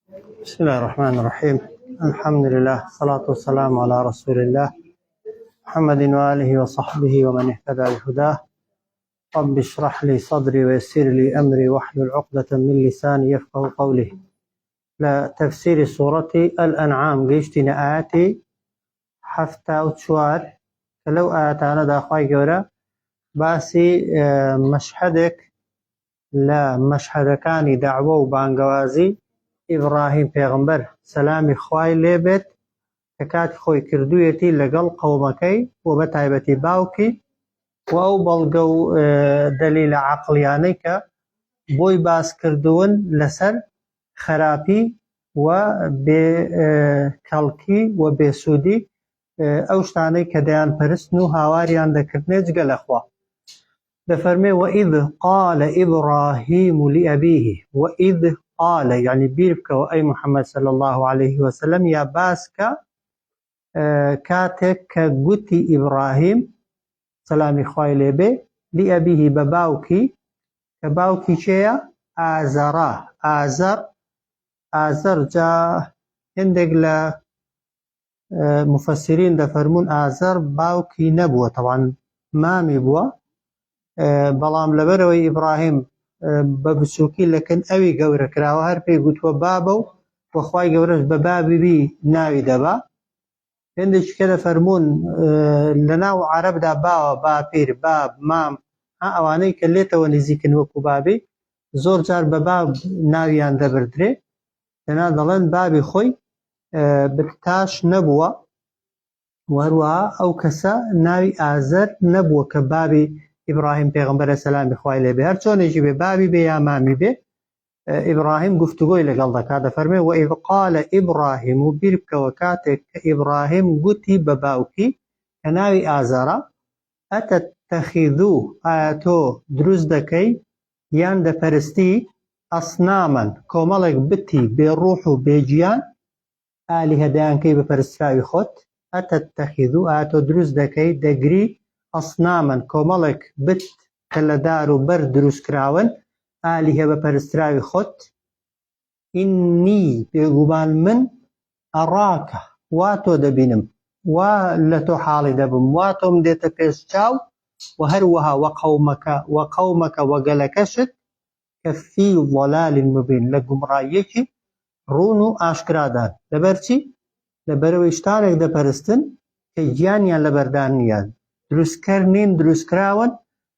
بسم الله الرحمن الرحيم. الحمد لله والصلاة والسلام على رسول الله محمد وآله وصحبه ومن اهتدى بهداه. رب اشرح لي صدري ويسر لي أمري واحلل عقدة من لساني يفقه قولي. لتفسير سورة الأنعام قيشتنا آياتي حفتا وتشوار لو آياتانا داخواي قورا باسي مشهدك لا مشهد كان دعوة وبانقوازي إبراهيم پیغمبر سلامی خوای لێبێت کە کاتی خۆی کردوویەتی لەگەڵ قەومەکەی و بە تایبەتی باوکی و ئەو بەڵگە و دەلیلە عەقڵیانەی کە بۆی باسکردوون لەسەر خراپی و بێکەڵکی و بێسوودی ئەو شتانەی کە دەیانپەرستن و هاواریان دەکردنێ جگە لەخوا. دەفەرمێ وإذ قال إبراهيم لأبيه وإذ قال يعني بيربك وأي محمد صلى الله عليه وسلم يا باسك كاتك قتي إبراهيم سلامي خوای لێبێ لأبيه بباوكي كباوكي شيا آزرا آزر جا عندك لا مفسرين دفرمون آزر باوكي نبوة طبعا مامي بوا بەڵام لەبەرەوەی ئیبراهیم بە بچووکی لەکن ئەوی گەورە کراوە هەر پێی گوتووە بابە و وەخوای گەورەش بە بابی ناوی دەبا. هێندێکی کە دەفەرمون لەناو عەرەبدا باوە باپیر باب مام ئەوانەی کە لێتەوە نزیکن وەکو بابی زۆر جار بە باب ناویان دەبردرێ لەنا دەڵێن بابی خۆی بکتاش نەبووە و هەروەها ئەو کەسە ناوی ئازەر نەبووە کە بابی إبراهيم پیغمبر سلامی خوای لێبێ هەر چۆنێکی بێ بابی بێ یا مامی بێ ئیبراهیم گفتوگۆی لەگەڵ دەکات. دەفەرمێ وإذ قال إبراهيم و بیر بکەوە کاتێک کە ئیبراهیم گوتی بە باوکی کە ناوی ئازارە ئەتەتەخیذو ئایا تۆ دروست دەکەی یان دەپەرستی ئەسنامەن کۆمەڵێک بتی بێڕوح و بێگیان ئالیهە دەیانکەی بە پەرستراوی خۆت. ئەتەتەخیذو ئایا تۆ دروست دەکەی دەگری ئەسنامەن کۆمەڵێک بت کە لە دار و بەر دروست کراون ئالیهە بە پەرستراوی خۆت. ئینی بێگومان من ئەڕاکە وا تۆ دەبینم وا لە تۆ حاڵی دەبم وا تۆم دێتە پێش چاو و هەروەها وەقەومەکە وەگەلەکەشت کە فی ضەلال مبین لە گومڕاییەکی ڕوون و ئاشکرادان. لەبەرچی لەبەرەوەی شتانێک دەپەرستن کە گیانیان لەبەردان نیە دروستکەر نین دروستکراون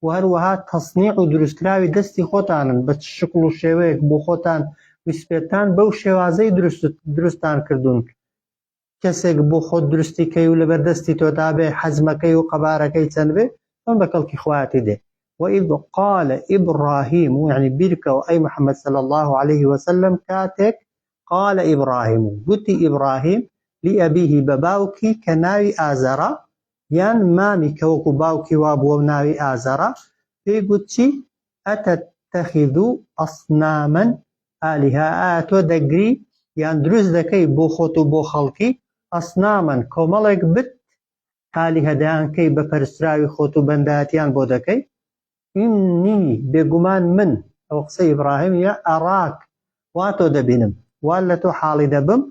و هەروەها تەصنیع و دروستکراوی دەستی خۆتانن بە شکل و شێوەیەک بۆ خۆتان ویسپێتان بەو شێوازەی دروستان کردوون. کەسێک بۆ خۆت درستی کەی و لەبەر دەستی تۆدا بێ حەزمەکەی و قەبارەکەی چەند بێ ئەم بە کەڵکی خواتی دێ. وإذ قال إبراهيم يعني بيركة وأي محمد صلى الله عليه وسلم كاتك قال إبراهيم قلت إبراهيم لأبيه بباوكي كناوي آزرا یان مامی کە وەکو باوکی وا بووە و ناوی ئازارە پێی گوت چی ئەتەتەخیذو ئەسنامەن ئالیهە ئایا تۆ دەگری یان دروست دەکەی بۆ خۆت و بۆ خەڵکی ئەسنامەن کۆمەڵێک بت ئالیهە دەیانکەی بە پەرستراوی خۆت و بەندایەتیان بۆ دەکەی. ئینی بێگومان من ئەو قسە ئیبراهیم یا ئەڕاک وا تۆ دەبینم وا لە تۆ حاڵی دەبم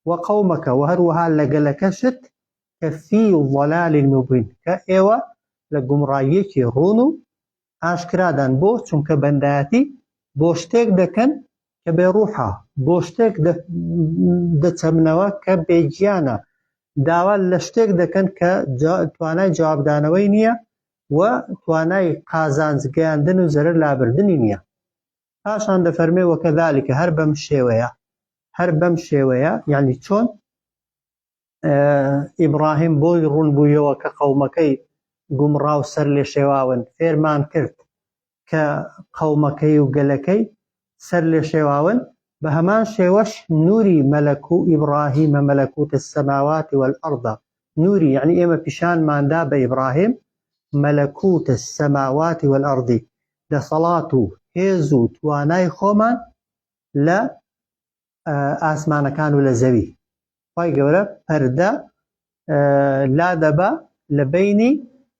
و قەومەکە و هەروەها لەگەلەکەشت کە فی ضەلال مبین کە ئێوە لە گومڕاییەکی ڕوون و ئاشکرادان بۆ چونکە بەندایەتی بۆ شتێک دەکەن کە بێڕوحە بۆ شتێک دەچەمنەوە کە بێگیانە داوا لە شتێک دەکەن کە توانای جوابدانەوەی نییە و توانای قازانجگەیاندن و زەرەر لابردنی نییە. پاشان دەفەرمێ وەکەذالکە هەر بەم شێوەیە یعنی چۆن ئیبراهیم بۆی ڕوون بوویەوە کە قەومەکەی گومڕا و سەر لێ شێواون فێرمان کرد کە قەومەکەی و گەلەکەی سەر لێ شێواون بە هەمان شێوەش نوری مەلەکو ئیبراهیمە مەلەکوتە السەماوات والئەرض نوری یعنی ئێمە پیشانماندا بە ئیبراهیم مەلەکوتە السەماوات والئەرض دەسەڵات و هێز و توانای خۆمان لە ئاسمانەکان و لە زەوی. خی گەورە پەردە لا دەبا لە بەینی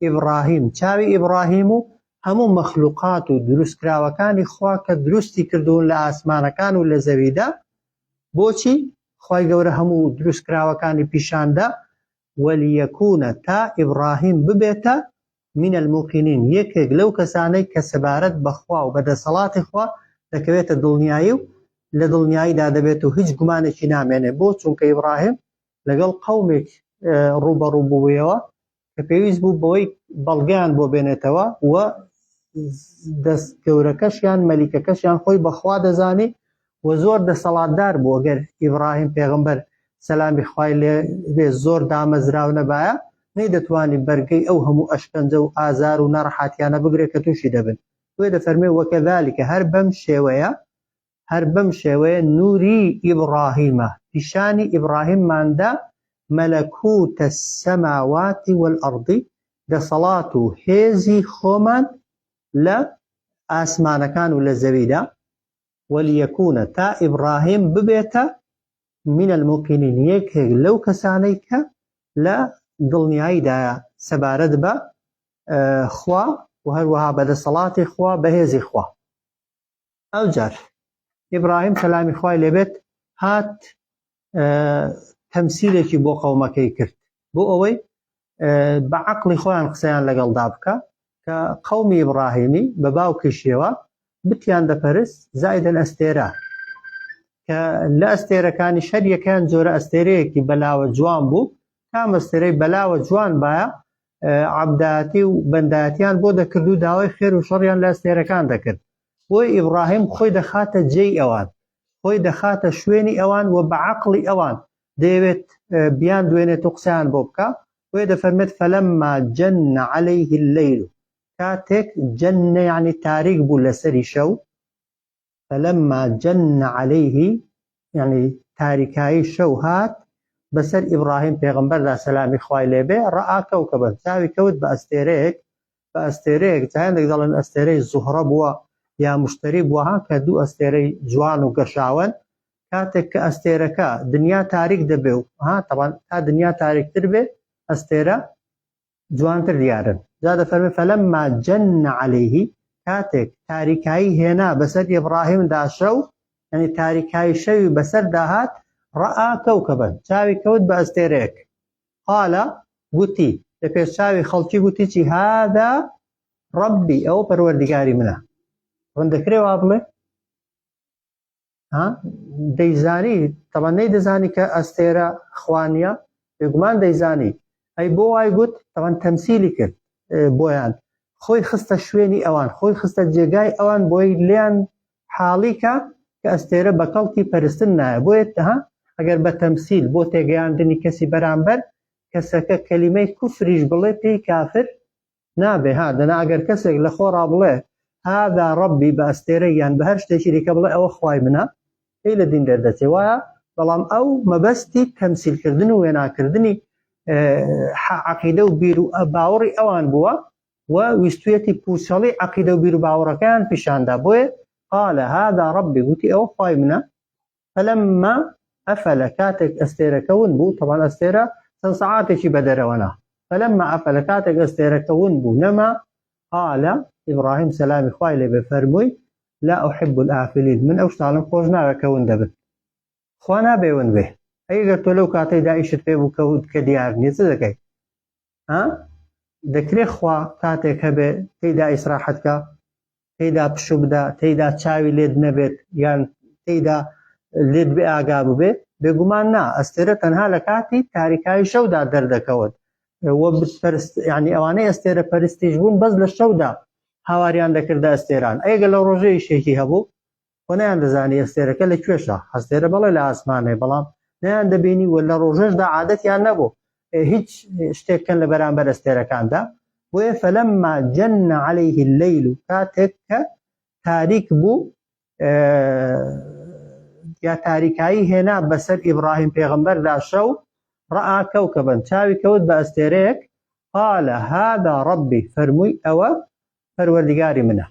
ئیبراهیم چاوی ئیبراهیم و هەموو مەخلوقات و دروستکراوەکانی خوا کە دروستی کردوون لە ئاسمانەکان و لە زەویدا بۆچی خوای گەورە هەموو دروست کراوەکانی پیشاندا وەلیەکوونە تا ئیبراهیم ببێتە من الموقنین یەکێک لەو کەسانەی کە سەبارەت بەخوا و بەدەسەڵاتی خوا دەکەوێتە دڵنیایی و لە دڵنیاییدا دەبێت و هیچ گومانێکی نامێنێ بۆ چونکە ئیبراهیم لەگەڵ قەومێک ڕوبەڕوو بوویەوە کە پێویست بوو بەوەی بەڵگەیان بۆ بێنێتەوە و دەست گەورەکەشیان مەلیکەکەشیان خۆی بەخوا دەزانی و زۆر دەسەڵاتدار بوو ئەگەر ئیبراهیم پێغەمبەر سەلامی خوای لێ زۆر دامەزراو نەبایە نەیدەتوانی بەرگەی ئەو هەموو ئەشکەنجە و ئازار و نەڕەحەتیانە بگرێت کە تووشی دەبن وێ دەفەرمێ وەکەذالکە هەر بەم شێوەیە نوری ئیبراهیمە پیشانی ئیبراهیمماندا مەلەکوتە السەماواتی وەلئەڕضی دەسەڵات و هێزی خۆمان لە ئاسمانەکان و لە زەویدا وەلیەکوونە تا ئیبراهیم ببێتە من الموقنین یەکێک لەو کەسانەی کە لە دڵنیاییدایە سەبارەت بە خوا و هەروەها بەدەسەڵاتی خوا بەهێزی خوا ئەوجار ئیبراهیم سەلامی خوای لێبێت هات تەمسیلێکی بۆ قەومەکەی کرد بۆ ئەوەی بە عەقڵی خۆیان قسەیان لەگەڵدا بکە کە قەومی ئیبراهیمی بە باوکیشیەوە بتیان دەپەرست زایدەن ئەستێرە کە لە ئەستێرەکانی شەریەکان جۆرە ئەستێرەیەکی بەلاوە جوان بوو کام ئەستێرەی بەلاوە جوان بایە عەبداتی و بەندایەتیان بۆ دەکرد و داوای خێر و شەڕیان لە ئەستێرەکان دەکرد بۆی ئیبراهیم خۆی دەخاتە جێی ئەوان خۆی دەخاتە شوێنی ئەوان و بە عەقڵی ئەوان دەیەوێت بیان دوێنێت و قسەیان بۆ بکە وێ دەفەرمێت فەلەمما جەنە عەلەیه اللەیل کاتێک جەنە یعنی تاریک بوو لەسەری شەو فەلەمما جەنە عەلەیه یعنی تاریکایی شەو هات بەسەر ئیبراهیم پێغەمبەردا سەلامی خوای لێبێ ڕەئا کەوکەبەن چاوی کەوت بە ئەستێرەیەک جایەندێک دەڵێن ئەستێرەی زوهرە بووە یا مشتری بووە کە دوو ئەستێرەی جوان و گەشاون کاتێک کە ئەستێرەکە دنیا تاریک دەبێ و تەبان تا دنیا تاریکتر بێ ئەستێرە جوانتر دیارن جا دەفەرمێ فەلەمما جەنە عەلەیه کاتێک تاریکایی هێنا بەسەر ئیبراهیمدا شەو یعنی تاریکایی شەوی بەسەر داهات ڕەئا کەوکەبەن چاوی کەوت بە ئەستێرەیەک قالە گوتی لە پێش چاوی خەڵکی گوتی چی هاذا ڕەبی ئەوە پەروەردیگاری منە ڕوون دەکرێ وا بڵێ دەیزانی تەبەن نەیدەزانی کە ئەستێرە خوانیە بێگومان دەیزانی ئەی بۆ وای گوت تەبەن تەمسیلی کرد بۆیان خۆی خستە شوێنی ئەوان خۆی خستە جێگای ئەوان بۆی لیان حاڵیکە کە ئەستێرە بە کەڵکی پەرستن نایە بۆیە ئەگەر بە تەمسیل بۆ تێگەیاندنی کەسی بەرامبەر کەسەکە کەلیمەی کوفریش بڵێ پێی کافر نابێ دەنا ئەگەر کەسێک لە خۆڕا بڵێ هاذا ڕەبی بە ئەستێرە یان بە هەر شتێکی دیکە بڵێ ئەوە خوای منە پێی لە دین دەردەچێ وایە بەڵام ئەو مەبەستی تەمسیلکردن و وێناکردنی عەقیدە و بیر و باوەڕی ئەوان بووە و ویستویەتی پوچەڵی عەقیدە و بیر و باوەڕەکەیان پیشاندا بۆیە قالە هاذا ڕەبی گوتی ئەوە خوای منە فەلەمما ئەفەلە کاتێک ئەستێرەکەون بوو تەبان ئەستێرە چەند سەعاتێکی بەدەرەوەنا فەلەمما ئەفەلە کاتێک ئەستێرەکەون بوو نەما قالە ئیبراهیم سەلامی خوای لێبێ فەرمووی لا ئوحب الئافلین من ئەو شتانم خۆش ناوێت کەون دەبن خوا نابێون بێ ئەگەر تۆ لەو کاتەیدا ئیشت پێ بوو کەوت کە دیار نییە چ دەکەی دەکرێت خوا کاتێک هەبێ تێیدا ئیسراحەتکە تێیدا پشو بدە تێیدا چاوی لێت نەبێت یان تێیدا لێت بێ ئاگا ببێ بێگومان نا ئەستێرە تەنها لە کاتی تاریکایی شەودا دەردەکەوت یعنی ئەوانەی ئەستێرە پەرستیش بوون بەس لە شەودا هاواریان دەکردە ئەستێران ئەگە لە ڕۆژەی شێکی هەبوو و نەیان دەزانی ئەستێرەکە لە کوێشە ئەستێرە بەڵێ لە ئاسمانێ بەڵام نەیان دەبینی و لە ڕۆژەشدا عادەتیان نەبوو هیچ شتێککەن لە بەرامبەر ئەستێرەکاندا بۆیە فەلەمما جەنە عەلەیه اللەیل کاتێک کە تاریک بوو یا تاریکایی هێنا بەسەر ئیبراهیم پێغەمبەردا شەو ڕەئا کەوکەبەن چاوی کەوت بە ئەستێرەیەک قالە هاذا ڕەبی فەرمووی ئەوە پەروەردیگاری منە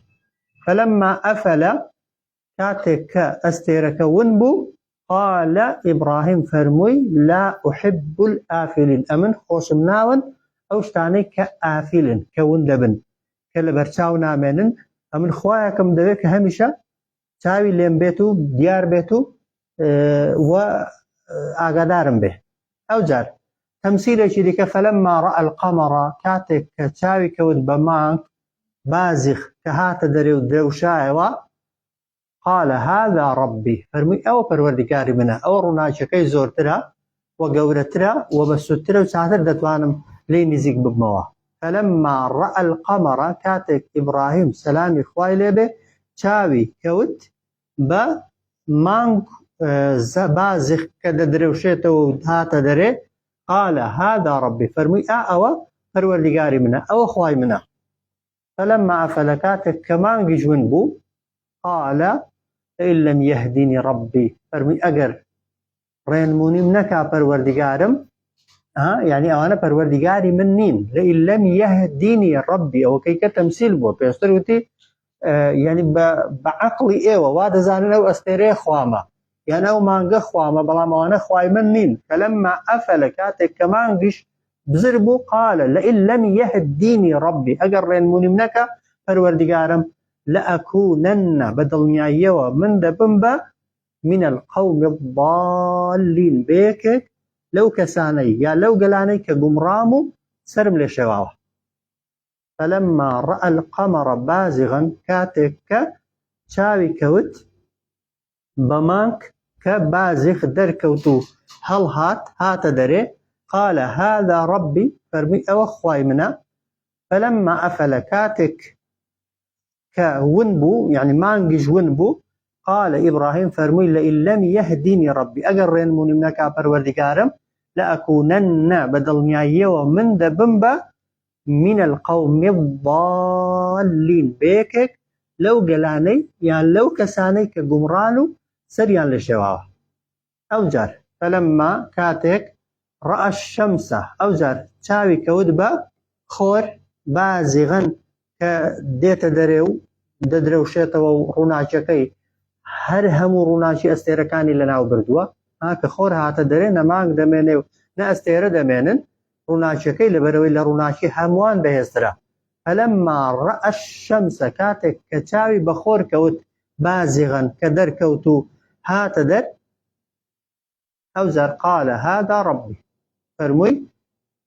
فەلەمما ئەفەلە کاتێک کە ئەستێرەکە ون بوو قالە ئیبراهیم فەرمووی لا ئوحب الئافلین ئەمن خۆشم ناون ئەو شتانەی کە ئافلن کە ون دەبن کە لە بەرچاو نامێنن ئەمن خوایەکەم دەوێت کە هەمیشە چاوی لێم بێت و دیار بێت و و ئاگادارم بێ. ئەو جار تەمسیلێکی دیکە فەلەمما ڕەئە القەمەڕ کاتێک کە چاوی کەوت بە مانگ بازغ کە هاتە دەرێ و درەوشایەوە قال هذا ربي فەرمووی ئەوە پەروەردگاری منە، ئەوە ڕووناکیەکەی زۆرترە و گەورەترە و بەسوودترە و چاتر دەتوانم لێی نزیک ببمەوە. فەلەمما ڕەئە القەمەڕ کاتێک ئیبراهیم سەلامی خوای لێبێ چاوی کەوت بە مانگ بازغ کە دەدرەوشێتەوە و هاتە دەرێ قال هذا ربي فەرمووی ئەوە پەروەردگاری منە، ئەوە خوای منە. فەلەمما ئەفەلە کاتێک کە مانگی ژون بوو قال إن لم يهدني ربي فەرمووی ئەگەر ڕێنمونیم نەکا پەروەردگارم، یعنی ئەوانە پەروەردگاری من نین. لئن لم يهدني ربي ئەوە کەیکە تەمسیل بووە، پێشتر وتی یعنی بە عەقڵی ئێوە وا دەزانن ئەو ئەستێرەیە خوامە یان ئەو مانگە خوامە، بەڵام ئەوانە خوای من نین. فەلەمما ئەفەلە کاتێک کە مانگیش بزر بوو قال لئن لم يهدني ربي ئەگەر ڕێنمونیم نەکا پەروەردگارم لأكونن بەدڵنیاییەوە من دەبم بە من القوم الضالين بێکێک لەو کەسانەی یا لەو گەلانەی کە گومڕام و سرم لێ شێواوە. فەلەمما ڕەئە القەمەڕ بازغا کاتێک کە چاوی کەوت بە مانگ کە بازغ دەرکەوت و هەڵهات هاتە دەرێ قال هذا ربي فەرمووی ئەوە خوای منە. فەلەمما ئەفەلە کاتێک کە ون بوو یعنی مانگیش ون بوو قال ئیبراهیم فەرمووی لئن لم يهدني ربي ئەگەر ڕێنمونیم نەکا پەروەردگارم لأكونن بەدڵنیاییەوە من دەبم بە من القوم الضالين بێکێک لەو گەلانەی یان لەو کەسانەی کە گومڕان و سەریان لە شێواوە. ئەو جار فەلەمما کاتێک ڕەئە الشەمس ئەو جار چاوی کەوت بە خۆر بازغەن کە دێتە دەرێ و دەدرەوشێتەوە و ڕووناکیەکەی هەر هەموو ڕووناکی ئەستێرەکانی لەناو بردووە، کە خۆر هاتە دەرێ نە مانگ دەمێنێ و نە ئەستێرە دەمێنن، ڕووناکیەکەی لەبەرەوەی لە ڕووناکی هەمووان بەهێزترە. فەلەمما ڕەئە الشەمس کاتێک کە چاوی بە خۆر کەوت بازغەن کە دەرکەوت و هاتە دەر ئەو جار قال هذا ربي فەرمووی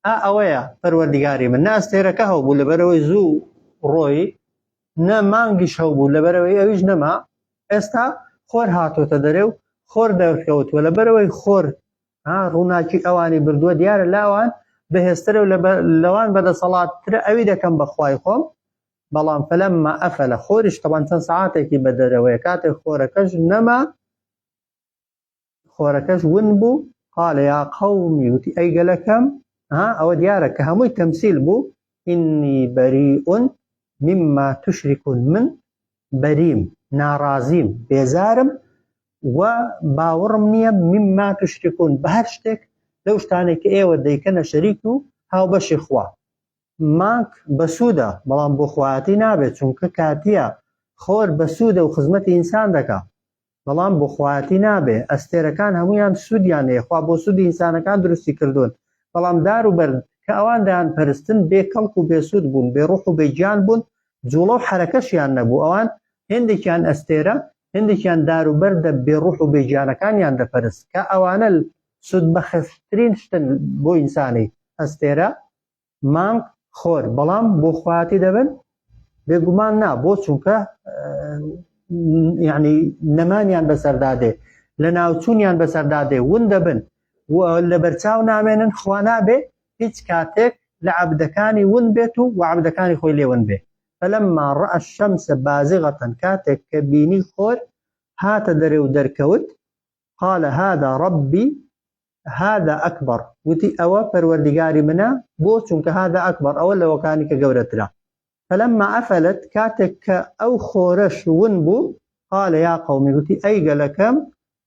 ئەوەیە پەروەردگاری من، نە ئەستێرەکە هەوبوو لەبەرەوەی زوو ڕۆی، نە مانگیش هەوبوو لەبەرەوەی ئەویش نەما، ئێستا خۆر هاتۆتە دەرێ و خۆر دەرکەوتووە لەبەرەوەی خۆر ڕووناکی ئەوانی بردووە دیارە لاوان بەهێزترە و لەوان بەدەسەڵاتترە ئەوی دەکەم بە خوای خۆم. بەڵام فەلەمما ئەفەلە خۆریش تەبەن چەند سەعاتێکی بە دەرەوەیە کاتێک خۆرەکەش نەما خۆرەکەش ون بوو قال یا قەومی وتی ئەی گەلەکەم ئەوە دیارە کە هەمووی تەمسیل بوو ئینی بەریئ مما تشركون من بەریم ناڕازیم بێزارم و باوەڕم نییە مما تشركون بە هەر شتێک لەو شتانێک کە ئێوە دەیکەنە شەریک و هاوبەشی خوا. مانگ بەسوودە بەڵام بۆ خوایەتی نابێت چونکە کاتیە، خۆر بەسوودە و خزمەتی ئینسان دەکا بەڵام بۆ خوایەتی نابێ. ئەستێرەکان هەمویان سوودیان هەیە، خوا بۆ سوودی ئینسانەکان دروستی کردوون، بەڵام دار و بەرد کە ئەوان دایان پەرستن بێ کەڵک و بێسوود بوون، بێ ڕوح و بێگیان بوون، جوڵە و حرەکەشیان نەبوو. ئەوان هێندێکیان ئەستێرە هێندێکیان دار و بەردە بێ ڕوح و بێگیانەکانیان دەپەرست کە ئەوانە سود بەخەستترین شتن بۆ ئینسانی ئەستێرە مانگ خۆر، بەڵام بۆ خوایەتی دەبن بێگومان نا، بۆ چونکە یعنی نەمانیان بەسەردادێ لە ناوچوونیان بەسەردادێ ون دەبن و لە بەرچاو نامێنن خوا نابێ هیچ کاتێک لە عەبدەکانی ون بێت و عەبدەکانی خۆی لێون بێ. فەلەمما ڕەئە الشەمس بازغەن کاتێک کە بینی خۆر هاتە دەرێ و دەرکەوت قال هذا ربي هذا أكبر وتی ئەوە پەروەردگاری منە بۆ چونکە هذا أكبر ئەوە لەوەکانی کە گەورەترە. فلما ئەفەلت کاتێک کە ئەو خۆرەش ون بوو قال یا قەومی وتی ئەی گەلەکەم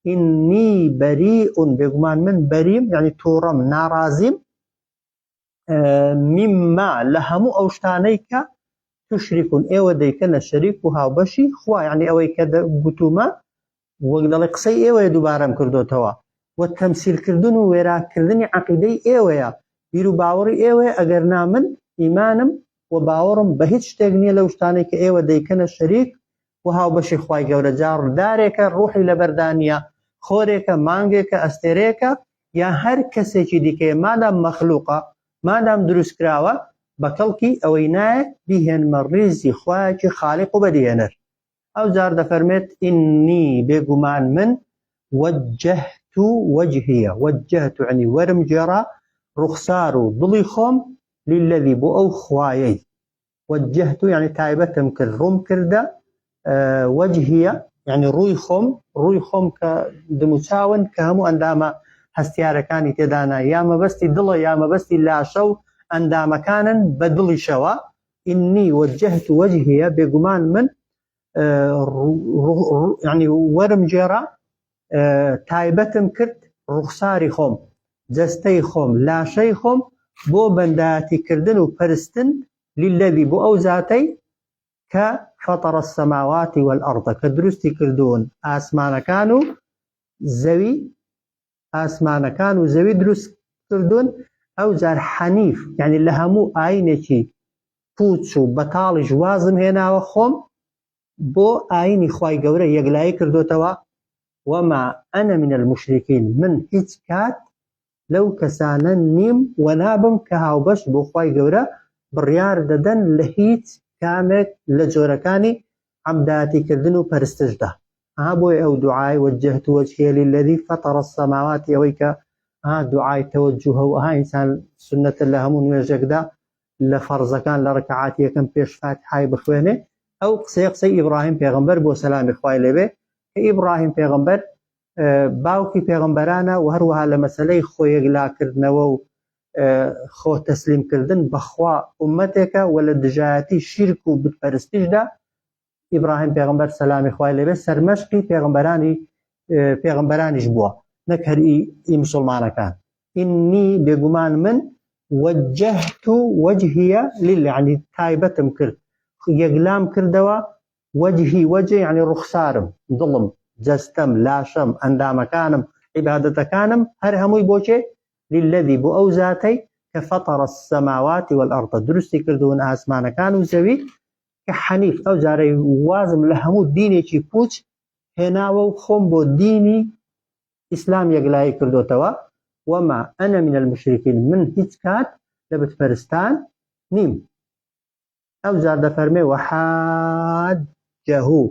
ئینی بەریئ بێگومان من بەریم یعنی تووڕەم ناڕازیم مما لە هەموو ئەو شتانەی کە تشركون ئێوە دەیکەنە شەریک و هاوبەشی خوا، یعنی ئەوەی کە گوتومە وەک دەڵێ قسەی ئێوەیە دووبارەم کردوتەوە و تەمسیلکردن و وێراکردنی عەقیدەی ئێوەیە، بیر و باوەڕی ئێوەیە، ئەگەر نا من ئیمانم و باوەڕم بە هیچ شتێک نییە لەو شتانەی کە ئێوە دەیکەنە شەریک و هاوبەشی خوای گەورە. جار دارێکە ڕوحی لەبەردانیە خۆرێکە مانگێکە ئەستێرەیەکە یا هەر کەسێکی دیکەیە مادام مەخلوقە مادام دروستکراوە بە کەڵکی ئەوەی نایە بیهێنمە ڕێزی خوایەکی خاڵق و بەدیهێنەر ئەو جار دەفەرمێت ئینی بێگومان من وجهت وجهیە وجهت عنی وەرم جێڕا ڕوخسار و دڵی خۆم للذی بۆ ئەو خوایەی وجهت يعني تایبەتم کرد ڕووم کردە وجهیە يعني ڕووی خۆم کە دموچاون کە هەموو ئەندامە هەستیارەکانی تێدانا یا مەبەستی دڵە یا مەبەستی لاشە و ئەندامەکانن بە دڵیشەوە ئینی وجهت وجهیە بێگومان من يعني وەرم جێڕا تایبەتم کرد ڕوخساری خۆم جەستەی خۆم لاشەی خۆم بۆ بەندایەتیکردن و پەرستن للذی بۆ ئەو زاتەی کە فەتەڕە السەماواتی والئەڕض کە دروستی کردوون ئاسمانەکان و زەوی دروست کردوون ئەو جار حەنیف یعنی لە هەموو ئاینێکی پوچ و بەتاڵیش وازم هێناوە خۆم بۆ ئاینی خوای گەورە یەکلایی کردوتەوە وما ئەنە من المشرکین من هیچ کات لەو کەسانە نیم و نابم کە هاوبەش بۆ خوای گەورە بڕیار دەدەن لە هیچ کامێک لە جۆرەکانی عەبادەتیکردن و پەرستشدا بۆی ئەو دوعای وجهت وجهیە للذی فەتەڕە السەماواتی ئەوەی کە دوعای تەوەجوهە و ئینسان سنەتە لە هەموو نوێژێکدا لە فەرزەکان لە ڕەکەعاتی یەکەم پێش فاتحای بخوێنێ ئەو قسەی ئیبراهیم پێغەمبەر بۆ سەلامی خوای لێبێ کە ئیبراهیم پێغەمبەر باوکی پێغەمبەرانە و هەروەها لە مەسەلەی خۆ یەکلاکردنەوە و خۆ تەسلیمکردن بەخوا ئومەتێکە و لە دژایەتی شیرک و بتپەرستیشدا ئیبراهیم پێغەمبەر سەلامی خوای لێبێ سەرمەشقی پێغەمبەرانیش بووە نەک هەر ئی موسڵمانەکان ئینی بێگومان من وجهت وجهیە لله يعني تایبەتم کرد یەکلام کردەوە وجهی وجه يعني ڕوخسارم دڵم جەستەم لاشەم ئەندامەکانم عیبادەتەکانم هەر هەمووی بۆچێ للذی بۆ ئەو زاتەی کە فەتەڕە السەماواتی والئەڕض دروستی کردوون ئاسمانەکان و زەوی کە حەنیف ئەو جارەی وازم لە هەموو دینێکی پوچ هێناوە و خۆم بۆ دینی ئیسلام یەکلایی کردوتەوە وما ئەنە من المشرکین من هیچ کات لە بتپەرستان نیم ئەو جار دەفەرمێ وحاجەهو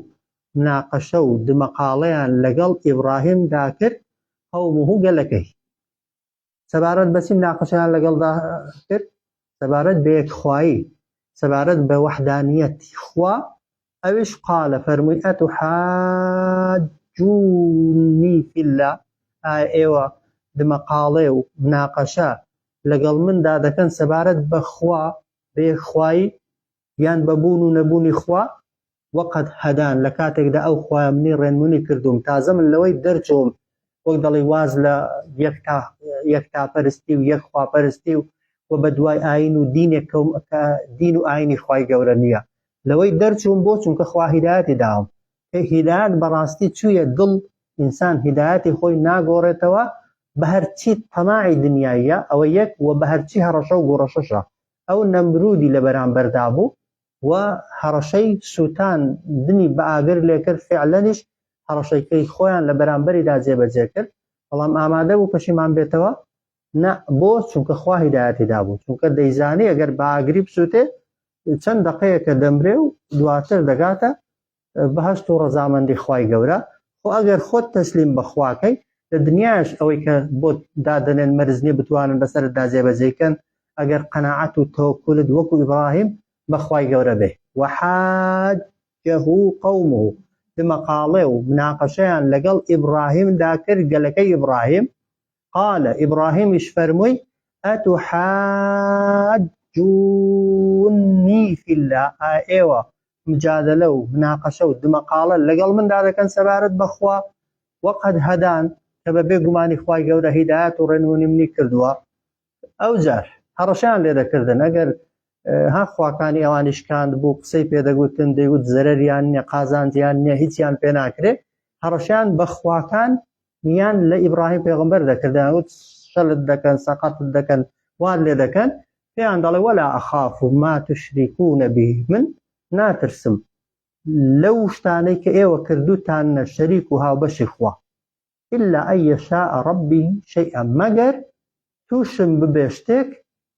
مناقەشە و دمەقاڵەیان لەگەڵ ئیبراهیمدا کرد قەومه گەلەکەی سەبارەت بەچی مناقەشەیان لەگەڵدا کرد سەبارەت بە یەکخوایی سەبارەت بە وەحدانیەتی خوا ئەویش قالە فەرمووی ئەتوحاجونی فی الله ئێوە دمەقاڵێ و مناقەشە لەگەڵ مندا دەکەن سەبارەت بە خوا بە یەکخوایی یان بەبوون و نەبوونی خوا وەقەد هەدان لە کاتێکدا ئەو خوایە منی ڕێنمونی کردوم تازە من لەوەی دەرچۆم وەک دەڵی واز لە یەکتاپەرستی و یەکخواپەرستی و بە دوای ئاین و دینێک کە دین و ئاینی خوای گەورە نییە لەوەی دەرچوم بۆ چونکە خوا هیدایەتی داوم هیدایەت بەڕاستی چوویە دڵ ئینسان هیدایەتی خۆی ناگۆڕێتەوە بە هەرچی تەماعی دنیاییە ئەوە یەک و بە هەرچی هەڕەشە و گۆڕەشەشە ئەو نەمرودی لە بەرامبەردا بوو و هەڕەشەی سووتان دنی بە ئاگر لێکرد فعلەنیش هەڕەشەکەی خۆیان لە بەرامبەریدا جێبەجێ کرد بەڵام ئامادە بوو پەشیمان بێتەوە نە بۆ چونکە خوا هیدایەتی دابوو چونکە دەیزانی ئەگەر بە ئاگری بسووتێ چەند دقەیەکە دەمرێ و دواتر دەگاتە بەهەشت و ڕەزامەندی خوای گەورە خۆ ئەگەر خۆت تەسلیم بە خواکەی لە دنیاش ئەوەی کە بۆ دادنێن مەرزنی بتوانن بەسەردا جێبەجێکەن ئەگەر قەناعەت و تەوەکولت وەکو ئیبراهیم بەخوای گەورە بێ وحاجەهو قەومه دمەقاڵێ و مناقەشەیان لەگەڵ ئیبراهیمدا کرد گەلەکەی ئیبراهیم قالە ئیبراهیمیش فەرمووی ئەتوحاجونی فی الله ئێوە مجادلە و مناقەشە و دمەقاڵە لەگەڵ مندا دەکەن سەبارەت بەخوا وەقەد هەدان کە بە بێگومانی خوای گەورە هیدایەت و ڕێنمونی منی کردووە ئەو جار هەڕەشیان لێ دەکردن ئەگەر ها خواکانی ئەوانی شکاند بوو قسەی پێدەگوتن دەیوت زەرەریان نییە قازانجیان نییە هیچیان پێ ناکرێ هەڕەشیان بە خواکان میان لە ئیبراهیم پێغەمبەر دەکردن وت شەلت دەکەن سەقەتت دەکەن وان لێ دەکەن پێیان دەڵێ وەلا ئەخاف ما تشریکونە به من ناترسم لەو شتانەی کە ئێوە کردوتانە شەریک و هاوبەشی خوا إلا أن يشاء ربي شيئا مەگەر تووشم ببێ شتێک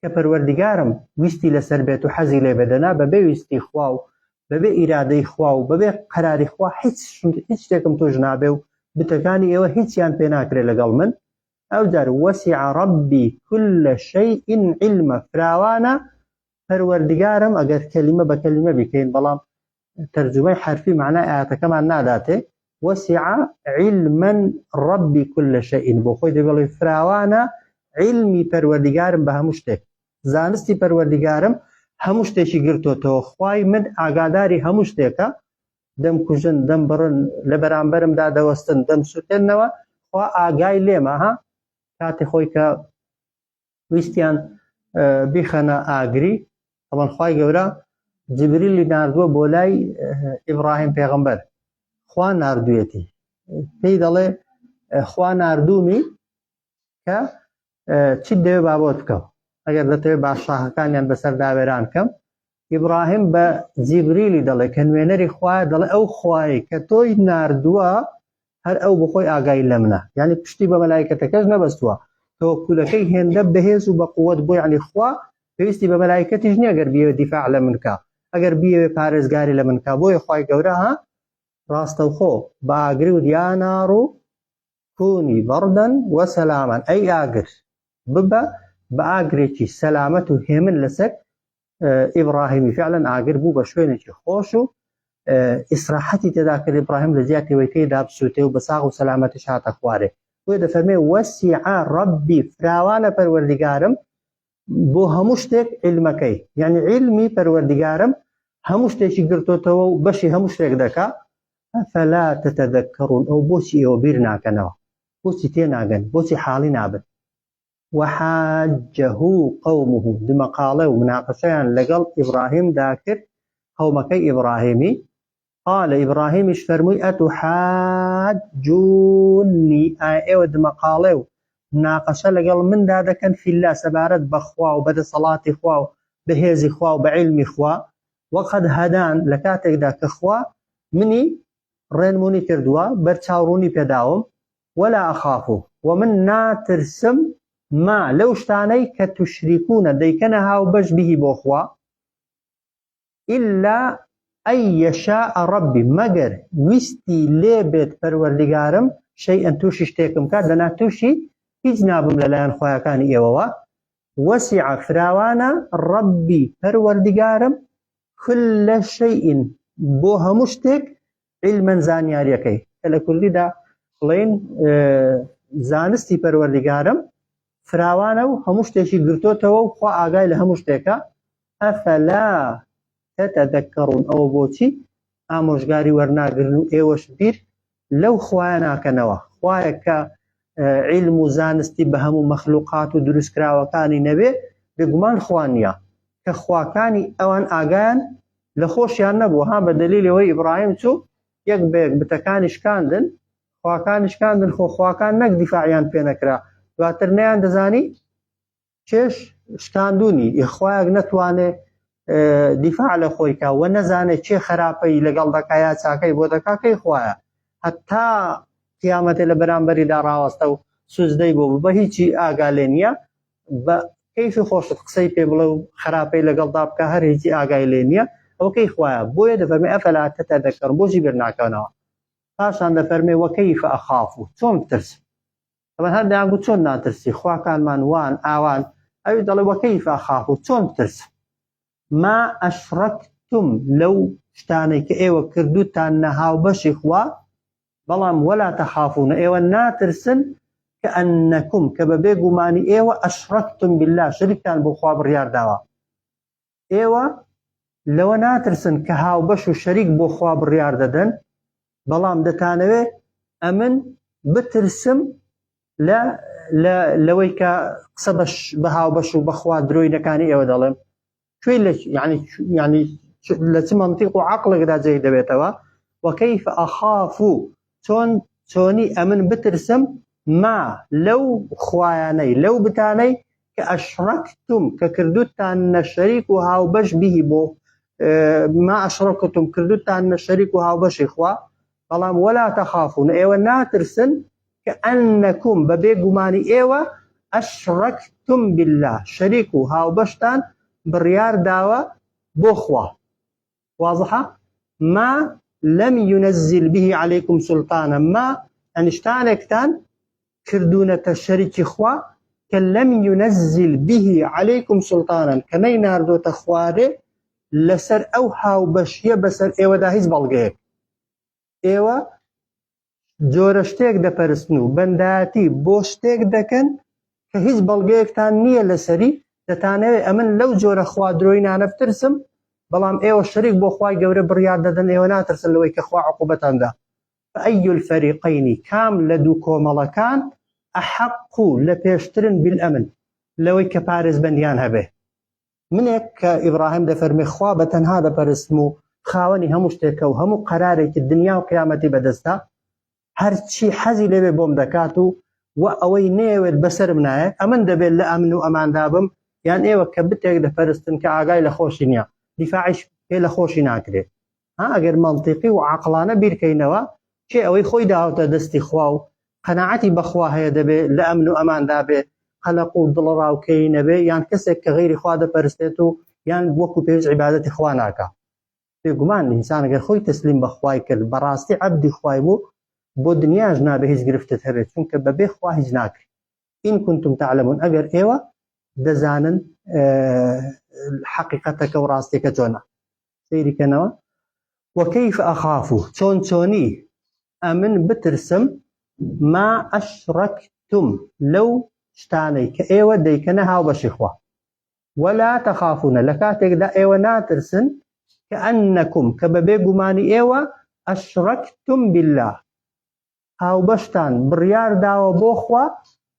کە پەروەردیگارم ویستی لەسەر بێت و حەزی لێ بەدەنا بەبێ ویستی خوا و بەبێ ئیرادەی خوا و بەبێ قەراری خوا هیچ شتێکم توش نابێ و بتەکانی ئێوە هیچیان پێ ناکرێ لەگەڵ من. ئەو جار وەسیع ربی كل شيء علما فراوانە پەروەردیگارم ئەگەر کەلیمە بە کەلیمە بیکەین بەڵام تەرجمەی حرفی معنای ئاەتەکەمان ناداتێ وەسیع علما ربی كل شيء بۆ خۆی دەگەڵی فراوانە علمی پەروەردیگارم بە هەموو شتێک زانستی پەروەردیگارم هەموو شتێکی گرتوتەوە خوای من ئاگاداری هەموو شتێکە دەم کوژن دەم بڕن لە بەرامبەرمدا دەوەستن دەم سوتێنەوە خوا ئاگای لێمە ها کاتێ خۆی کە ویستیان بیخەنە ئاگری ئەوەن خوای گەورە جبریلی ناردووە بۆ لای ئیبراهیم پێغەمبەر خوا ناردوویەتی پێی دەڵێ خوا ناردوومی کە چی دەوێ بابۆت بکەم ئەگەر دەتەوێت باششاهەکانیان بەسەر داوێران کەم ئیبراهیم بە جیبریلی دەڵێ کە نوێنەری خوایە دەڵێ ئەو خوای کە تۆی ناردووە هەر ئەو بخۆی ئاگای لە منە یعنی پشتی بە مەلایکەتەکەش نەبەستووە تەوەکولەکەی هێندە بەهێز و بە قووەت بۆ یعنی خوا پێویستی بە مەلایکەتیش نییە ئەگەر بیەوێ دیفاع لە من کە ئەگەر بیەوێ پارێزگاری لە من کە بۆیە خوای گەورە ها ڕاستەوخۆ بە ئاگری و یا نار کونی بەردەن وەسەلامان ئەی ئاگر ببە بە ئاگرێکی سەلامەت و هێمن لەسەر ئیبراهیمی فعلا ئاگر بوو بە شوێنێکی خۆش و ئیسراحەتی تێدا کرد ئیبراهیم لە زیاتیەوەی تێدا بسووتێ و بە ساغ و سەلامەتیش هاتە خوارێ بۆیە دەفەرمێ وەسیع ربی فراوانە پەروەردیگارم بۆ هەموو شتێک علمەکەی یعنی علمی پەروەردیگارم هەموو شتێکی گرتوتەوە و بەشی هەموو شتێک دەکا فلا تتذكرون ئەو بۆچی ئێوە بیر ناکەنەوە بۆچی تێناگەن بۆچی حاڵی نابن وحاجه قومه دمەقاڵە و مناقەشەیان لەگەڵ ئیبراهیم داکرد قومەکەی ئیبراهیمی قال ئیبراهیمیش فەرمووی ئەتوحاجونی ئێوە دمەقاڵێ و مناقەشە لەگەڵ مندا دەکەن فیلا سەبارەت بە خوا و بەدەسەڵاتی خوا و بەهێزی خوا و بە عیلمی خوا وەقەد هەدان لە کاتێکدا کە خوا منی ڕێنمونی کردووە بەرچاوڕوونی پێداوم ولا ئەخافو و من ناترسم ما لەو شتانەی کە توشریکونە دەیکەنە هاو بەش بیهی بۆ خوا إلا أن يشاء ربي مەگەر ویستی لێ بێت پەروەردیگارم شەیئەن تووشی شتێکم کات دەنا تووشی هیچ نابم لەلایەن خۆیەکانی ئێوەوە وەسیع فراوانە ربی پەروەردیگارم كل شيء بۆ هەموو شتێک علمەن زانیاریەکەی کە لە کوردیدا بڵێن زانستی پەروەردیگارم فراوانە و هەموو شتێکی گرتوتەوە و خوا ئاگای لە هەموو شتێکە ئەفەلا تتذكرون ئەوە بۆچی ئامۆژگاری وەرناگرن و ئێوەش بیر لەو خوایە ناکەنەوە خوایە کە علم و زانستی بە هەموو مەخلوقات و دروستکراوەکانی نەبێ بێگومان خوا نییە کە خواکانی ئەوان ئاگایان لە خۆشیان نەبوو ها بە دەلیلەوەی ئیبراهیم چوو یەک بێک بتەکانی شکاندن خواکانی شکاندن خۆ خواکان نەک دیفاعیان پێ نەکرا دواتر نەیان دەزانی چێش شکاندونی یخوایەک نەتوانێ دیفاع لە خۆی کا و نەزانێت چێ خراپەی لەگەڵ دەکا یا چاکەی بۆ دەکاکەی خوایە هەتا قیامەتێ لە بەرامبەریدا ڕاوەستە و سوزدەی بۆ بە هیچی ئاگا لێ نییە بە کەیفی خۆشت قسەی پێ بڵێ و خراپەی لەگەڵدا بکە هەر هیچی ئاگای لێ نییە ئەوکەی خوایە بۆیە دەفەرمێ ئەفەلا تتذكرون بۆچی بیر ناکەنەوە پاشان دەفەرمێ وەکەیف ئەخافو چۆن بترسم ئەمە هەر دەیانگوت چۆن ناترسی خواکانمان وان ئاوان ئەوی دەڵێ وەکەیف ئەخافو چۆن بترسم ما ئەشرەکتم لەو شتانەی کە ئێوە کردوتان نەهاو بەشی خوا بەڵام وەلا تەخافون ئێوە ناترسن کە ئەنەکم کە بە بێگومانی ئێوە ئەشرەکتم بالله شریکتان بۆ خوا بڕیار داوە ئێوە لەوە ناترسن کە هاو بەش و شەریک بۆ خوا بڕیار دەدەن بەڵام دەتانەوێ ئەمن بترسم لەوەی کە قسە بە هاو بەش و بەخوا درۆینەکانی ئێوە دەڵێم کوێ يعني لە چ منطق و عەقڵێکدا جێی دەبێتەوە وەکەیف ئەخافو چۆنی ئەمن بترسم ما لەو خوایانەی لەو بتانەی کە ئەشرەکتم کە کردوتان نەشەریک و هاوبەش بیهی بۆ ما ئەشرەکتم کردوتان نەشەریک و هاوبەشی خوا بەڵام وەلا تەخافون ئێوە ناترسن كأنكم ببێ گومانی ئێوە ئەشڕەکتم بالله شەریک و هاوبەشتان بڕیار داوە بۆ خوا. واضحة؟ ما لم ينزل به عليكم سلطانا ما أنشتانكتان كردونة شريك خوا كلم ينزل به عليكم سلطانا كنين هردو تخواري لسر أو هاو بشية بسر ايوه دا هيز بلغيك ايوه جورشتيك دا پرسنو بنداتي بوشتيك دكن كهيز بلغيك تان نية لسري دتانوي امن لو جور خوا دروينا نفترسم بلام ايوه الشريك بو خواي قوري بريار دادن ايوه ناترسل لوي كخوا عقوبتان دا. فأي الفريقين كام لدوكو ملكان أحق لبيشترن بالأمن لوي كبارز بنديان هبه منك كإبراهيم دفرمي خوابة هذا برسمو خاوني همو اشتكو همو قراري الدنيا وقيامتي بدستا هرشي حزي لبي بوم دكاتو وأوي نيوي البسر منايا أمن دبي لأمن وأمان دابم يعني ايوه كبتك دفرستن كعاقاي لخوشينيا دفاعش هي لخوشينا كده ها غير منطقي وعقلانه بيركينوا شيء أوي خوي داوتا دستي خواو قناعتي بخوا هي دبي لأمن وأمان دابي خلقوا ضلرا وكينه بي يعني كسك غير خوا ده برستو يعني وكو بيز عبادتي خواناكا في قمان الإنسان غير خوي تسليم بخواي كل براستي عبدي خواي بو دنيا جنابه هيز قرفت هبت چونك ببي خوا هجناك إن كنتم تعلمون أجر إيوه دزانن حقيقتك وراستك جونا سيري كنوا وكيف أخافوا توني أمن بترسم ما أشركتم لو شتاني كأيوة ديكنها وبشخوة ولا تخافون لكاتك دا أيوة ناترسن كأنكم كببي قماني أيوة أشركتم بالله هاو بشتان بريار داو بوخوة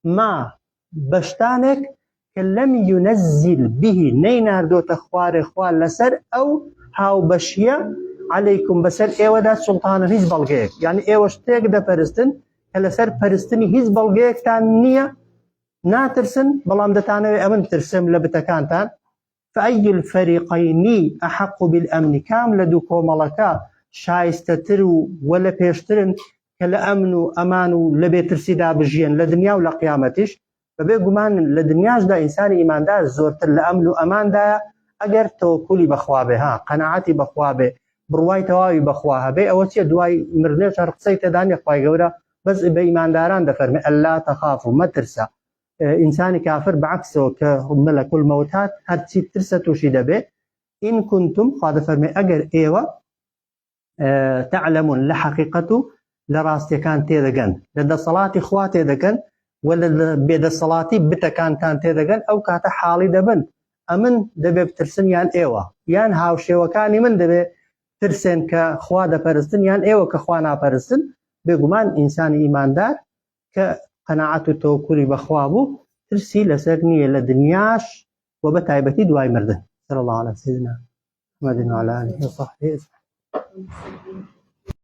ما بشتانك لم ينزل به نينار دو تخوار خوال لسر أو هاو بشية عليكم بسر ايوه دا سلطان هيز بلغيك يعني ايوه شتيك دا پرستن هلسر پرستني هيز بلغيك تان نية ناترسن بلام دا تانوي امن ترسم لبتكان تان. فأي الفريقين أحق بالأمن كام لدوكو ملكا شايستترو ولا بيشترن كلا أمنو أمانو لبي ترسيدا بجيان لدنيا ولا قيامتش فبي قمان لدنياش دا إنسان إيمان دا زورتر لأمنو أمان دا أجر توكلي بخوابه ها قناعتي بخوابه برواي تواوي بخواها بي أوتي دواي مرنيش هرقصيت داني خواي قورا بس بإيمان داران دفرمي ألا تخافوا ما ترسى إنسان كافر بعكسه كملك الموتات هرتي ترسى توشي دبي إن كنتم خاد فرمي أجر إيوة تعلمون لحقيقته لراستي كان تيدقن لدى صلاة إخواتي دقن ولا بيد الصلاة بتا كان تيدقن أو كاتا حالي دبن أمن دبي بترسن يان إيوة يان هاوشي وكاني من دبي ترسن كخوا دا پرستن يعني ايوه كخوانا پرستن بگمان انسان ایماندار كقناعته توكلي بخوابه ترسي لسرني لدنياش وبتايبتي دواي مردن صلى الله على سيدنا محمد وعلى اله وصحبه